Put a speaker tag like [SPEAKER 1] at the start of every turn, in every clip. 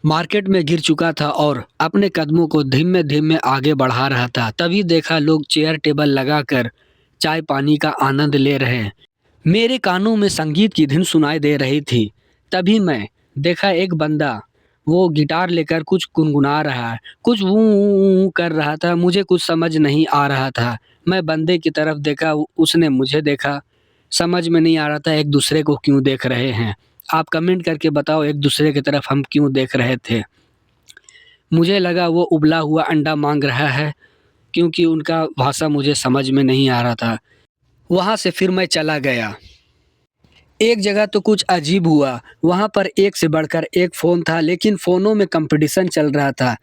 [SPEAKER 1] Market में गिर चुका था और अपने कदमों को धीमे-धीमे आगे बढ़ा रहा था। तभी देखा लोग चेयर टेबल लगाकर चाय पानी का आनंद ले रहे हैं। मेरे कानों में संगीत की धुन सुनाई दे रही थी। तभी मैं देखा एक बंदा वो गिटार लेकर कुछ गुनगुना रहा है, कुछ वू वू वू कर रहा था, मुझे कुछ समझ नहीं आ रहा था। मैं बंदे की तरफ देखा, उसने मुझे देखा, समझ में नहीं आ रहा था एक-दूसरे को क्यों देख रहे हैं। आप कमेंट करके बताओ एक-दूसरे की तरफ हम क्यों देख रहे थे? मुझे लगा वो उबला हुआ अंडा माँग रहा है, क्योंकि उनका भाषा मुझे समझ में नहीं आ रहा था। वहाँ से फिर मैं चला गया। एक जगह तो कुछ अजीब हुआ, वहाँ पर एक से बढ़कर एक फ़ोन था, लेकिन फ़ोनों में कॉम्पिटिशन चल रहा था।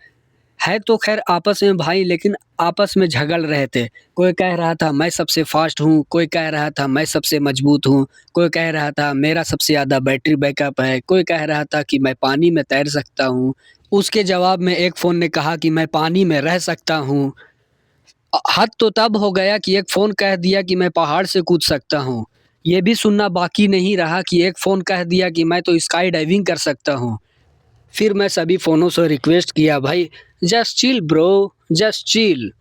[SPEAKER 1] है तो ख़ैर आपस में भाई, लेकिन आपस में झगड़ रहे थे। कोई कह रहा था मैं सबसे फ़ास्ट हूँ, कोई कह रहा था मैं सबसे मज़बूत हूँ, कोई कह रहा था मेरा सबसे ज़्यादा बैटरी बैकअप है, कोई कह रहा था कि मैं पानी में तैर सकता हूँ। उसके जवाब में एक फ़ोन ने कहा कि मैं पानी में रह सकता हूँ। हद तो तब हो गया कि एक फ़ोन कह दिया कि मैं पहाड़ से कूद सकता हूँ। ये भी सुनना बाकी नहीं रहा कि एक फ़ोन कह दिया कि मैं तो स्काई डाइविंग कर सकता हूँ। फिर मैं सभी फ़ोनों से रिक्वेस्ट किया, भाई just chill bro, just chill.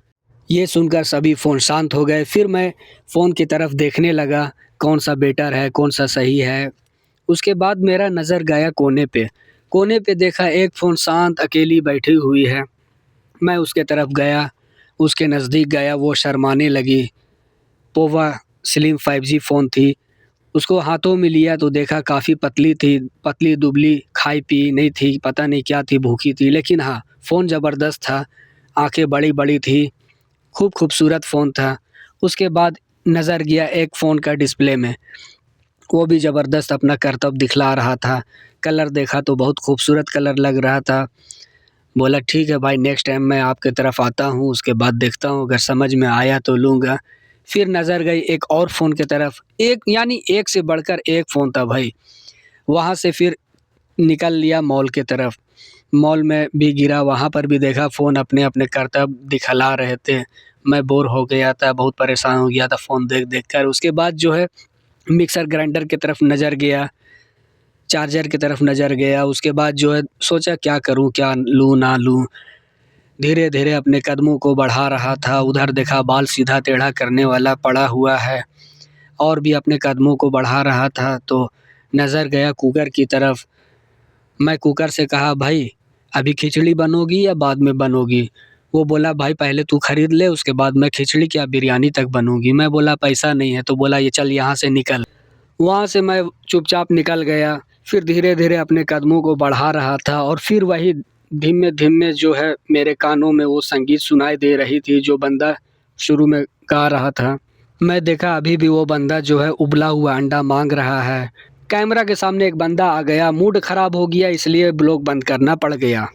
[SPEAKER 1] ये सुनकर सभी फ़ोन शांत हो गए। फिर मैं फ़ोन की तरफ देखने लगा, कौन-सा बेटर है, कौन-सा सही है। उसके बाद मेरा नज़र गया कोने पे। कोने पे देखा एक फ़ोन शांत अकेली बैठी हुई है। मैं उसके तरफ गया, उसके नज़दीक गया, वो शर्माने लगी। पोवा स्लिम 5G फ़ोन थी। उसको हाथों में लिया तो देखा काफ़ी पतली थी, पतली-दुबली, खाई-पी नहीं थी, पता नहीं क्या थी, भूखी थी। लेकिन हाँ, फ़ोन ज़बरदस्त था, आँखें बड़ी-बड़ी थी, खूब खूबसूरत फ़ोन था। उसके बाद नज़र गया एक फ़ोन का डिस्प्ले में, वो भी ज़बरदस्त अपना करतब दिखला रहा था। कलर देखा तो बहुत खूबसूरत कलर लग रहा था। बोला ठीक है भाई, नेक्स्ट टाइम मैं आपकी तरफ आता हूँ, उसके बाद देखता हूँ, अगर समझ में आया तो लूँगा। फिर नज़र गई एक और फ़ोन की तरफ, एक यानी एक से बढ़कर एक फ़ोन था भाई। वहाँ से फिर निकल लिया मॉल की तरफ। मॉल में भी गिरा, वहाँ पर भी देखा फ़ोन अपने-अपने करतब दिखला रहे थे। मैं बोर हो गया था, बहुत परेशान हो गया था फ़ोन देख-देख कर। उसके बाद जो है मिक्सर ग्राइंडर की तरफ नज़र गया, चार्जर की तरफ नज़र गया। उसके बाद जो है सोचा क्या करूँ, क्या लूँ, ना लूँ? धीरे-धीरे अपने कदमों को बढ़ा रहा था, उधर देखा बाल सीधा टेढ़ा करने वाला पड़ा हुआ है और भी अपने कदमों को बढ़ा रहा था, तो नज़र गया कुकर की तरफ। मैं कुकर से कहा, भाई अभी खिचड़ी बनोगी या बाद में बनोगी? वो बोला, भाई पहले तू खरीद ले, उसके बाद मैं खिचड़ी क्या बिरयानी तक बनूँगी। मैं बोला पैसा नहीं है, तो बोला ये चल यहाँ से निकल। वहाँ से मैं चुपचाप निकल गया। फिर धीरे-धीरे अपने कदमों को बढ़ा रहा था और फिर वही धीमे-धीमे जो है मेरे कानों में वो संगीत सुनाई दे रही थी जो बंदा शुरू में गा रहा था। मैं देखा अभी भी वो बंदा जो है उबला हुआ अंडा माँग रहा है। कैमरा के सामने एक बंदा आ गया, मूड ख़राब हो गया इसलिए व्लॉग बंद करना पड़ गया।